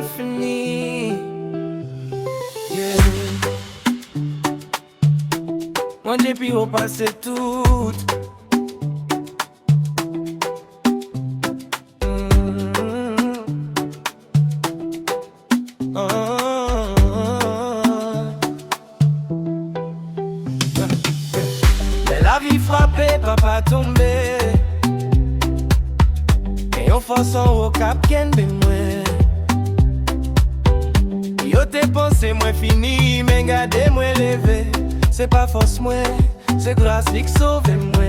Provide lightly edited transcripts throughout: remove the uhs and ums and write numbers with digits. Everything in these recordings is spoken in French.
l'école finie. Yeah. Moi depuis au passé tout. Mais la vie frappée, papa tombé. Et on force en haut cap ken be moi. Yo te pensé moi fini, mais gardez moi levé. C'est pas force moi, c'est grâce qui sauve moi.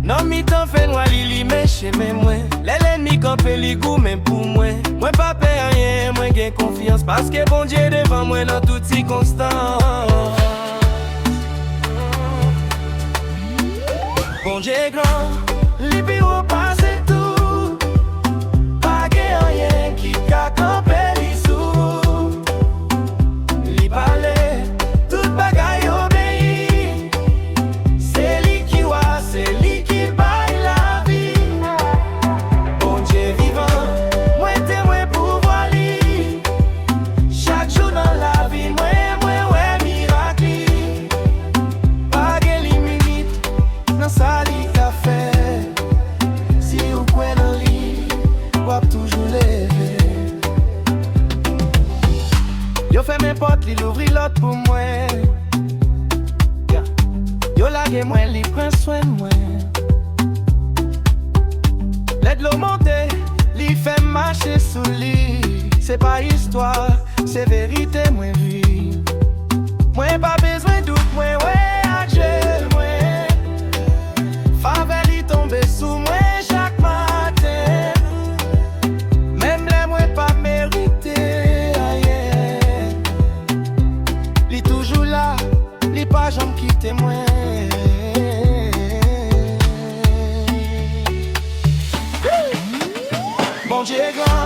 Non mi t'en fait moi lili mais chez moi. L'ennemi campé li goût même pour moi. Moi pas peur rien, moi gain confiance parce que bon Dieu devant moi dans toutes circonstances. Bon Dieu grand, li pi au passé tout. Pas gain rien qui ka camper li sous. Li parler toute bagaille obéi. C'est lui qui wa, c'est lui qui baille la vie. Bon Dieu vivant, moi témoin pour voir lui. Chaque jour dans la vie, moi ouais miracle. Pas de limite dans sa li qu'a fait. Si vous pouvez dans lit, wap toujours lever. Yo fait mes portes, li l'ouvri l'autre pour moi. Yo lage moi, li prend soin de moi. L'aide l'eau monter, li fait marcher sous lit. C'est pas histoire, c'est vérité, moi vie. Moi pas besoin doute, moi ouais à Dieu, moi. Faveur li tombe sous moi chaque matin. Même les moi pas mérité, aïe. Li toujours là, li pas jamais quitté moi. Bon Dieu grand.